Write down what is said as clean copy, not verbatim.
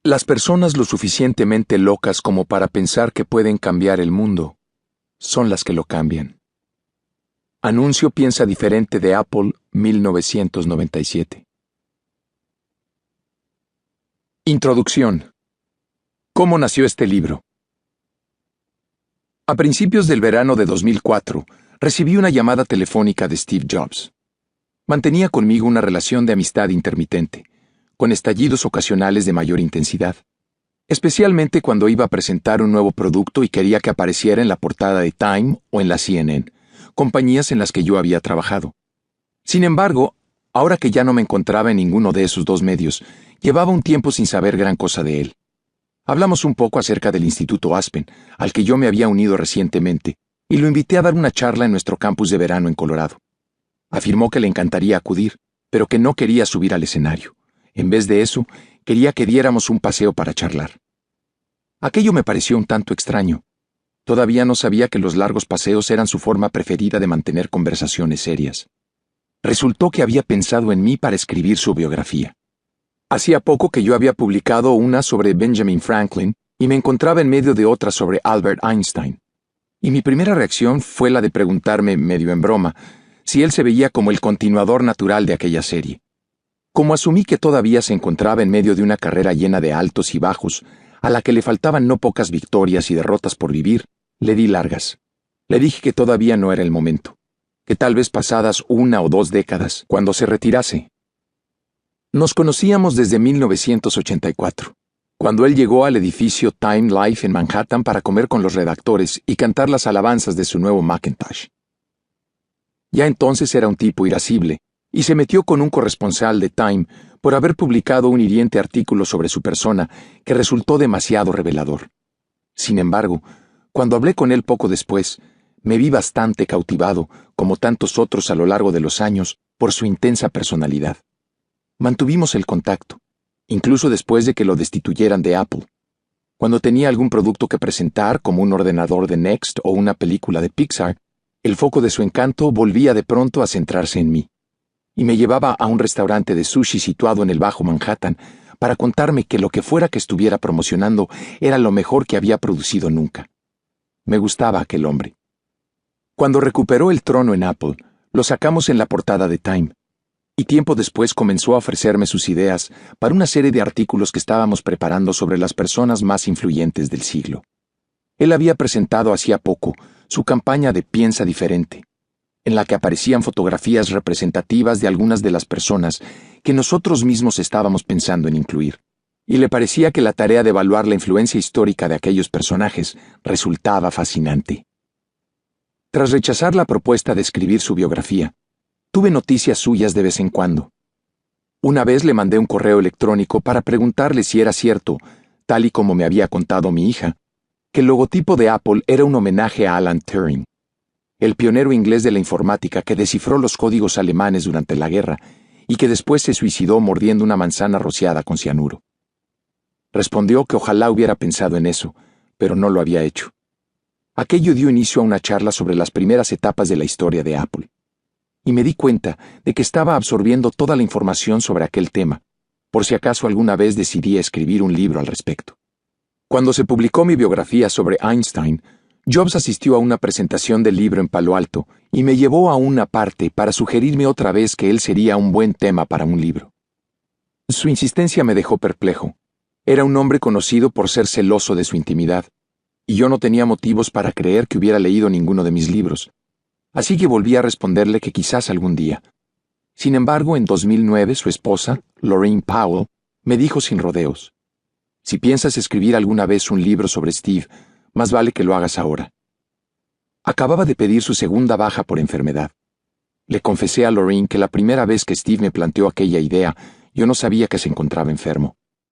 Las personas lo suficientemente locas como para pensar que pueden cambiar el mundo son las que lo cambian. Anuncio piensa diferente de Apple, 1997. Introducción. ¿Cómo nació este libro? A principios del verano de 2004, recibí una llamada telefónica de Steve Jobs. Mantenía conmigo una relación de amistad intermitente, con estallidos ocasionales de mayor intensidad, especialmente cuando iba a presentar un nuevo producto y quería que apareciera en la portada de Time o en la CNN, compañías en las que yo había trabajado. Sin embargo, ahora que ya no me encontraba en ninguno de esos dos medios, llevaba un tiempo sin saber gran cosa de él. Hablamos un poco acerca del Instituto Aspen, al que yo me había unido recientemente, y lo invité a dar una charla en nuestro campus de verano en Colorado. Afirmó que le encantaría acudir, pero que no quería subir al escenario. En vez de eso, quería que diéramos un paseo para charlar. Aquello me pareció un tanto extraño. Todavía no sabía que los largos paseos eran su forma preferida de mantener conversaciones serias. Resultó que había pensado en mí para escribir su biografía. Hacía poco que yo había publicado una sobre Benjamin Franklin y me encontraba en medio de otra sobre Albert Einstein. Y mi primera reacción fue la de preguntarme, medio en broma, si él se veía como el continuador natural de aquella serie. Como asumí que todavía se encontraba en medio de una carrera llena de altos y bajos, a la que le faltaban no pocas victorias y derrotas por vivir, le di largas. Le dije que todavía no era el momento, que tal vez pasadas 1 o 2 décadas, cuando se retirase. Nos conocíamos desde 1984, cuando él llegó al edificio Time Life en Manhattan para comer con los redactores y cantar las alabanzas de su nuevo Macintosh. Ya entonces era un tipo irascible, y se metió con un corresponsal de Time por haber publicado un hiriente artículo sobre su persona que resultó demasiado revelador. Sin embargo, cuando hablé con él poco después, me vi bastante cautivado, como tantos otros a lo largo de los años, por su intensa personalidad. Mantuvimos el contacto, incluso después de que lo destituyeran de Apple. Cuando tenía algún producto que presentar, como un ordenador de Next o una película de Pixar, el foco de su encanto volvía de pronto a centrarse en mí, y me llevaba a un restaurante de sushi situado en el Bajo Manhattan para contarme que lo que fuera que estuviera promocionando era lo mejor que había producido nunca. Me gustaba aquel hombre. Cuando recuperó el trono en Apple, lo sacamos en la portada de Time, y tiempo después comenzó a ofrecerme sus ideas para una serie de artículos que estábamos preparando sobre las personas más influyentes del siglo. Él había presentado hacía poco su campaña de Piensa Diferente, en la que aparecían fotografías representativas de algunas de las personas que nosotros mismos estábamos pensando en incluir, y le parecía que la tarea de evaluar la influencia histórica de aquellos personajes resultaba fascinante. Tras rechazar la propuesta de escribir su biografía, tuve noticias suyas de vez en cuando. Una vez le mandé un correo electrónico para preguntarle si era cierto, tal y como me había contado mi hija, que el logotipo de Apple era un homenaje a Alan Turing, el pionero inglés de la informática que descifró los códigos alemanes durante la guerra y que después se suicidó mordiendo una manzana rociada con cianuro. Respondió que ojalá hubiera pensado en eso, pero no lo había hecho. Aquello dio inicio a una charla sobre las primeras etapas de la historia de Apple, y me di cuenta de que estaba absorbiendo toda la información sobre aquel tema, por si acaso alguna vez decidía escribir un libro al respecto. Cuando se publicó mi biografía sobre Einstein, Jobs asistió a una presentación del libro en Palo Alto y me llevó a una parte para sugerirme otra vez que él sería un buen tema para un libro. Su insistencia me dejó perplejo. Era un hombre conocido por ser celoso de su intimidad, y yo no tenía motivos para creer que hubiera leído ninguno de mis libros, así que volví a responderle que quizás algún día. Sin embargo, en 2009 su esposa, Lorraine Powell, me dijo sin rodeos: si piensas escribir alguna vez un libro sobre Steve, más vale que lo hagas ahora. Acababa de pedir su segunda baja por enfermedad. Le confesé a Lorraine que la primera vez que Steve me planteó aquella idea, yo no sabía que se encontraba enfermo.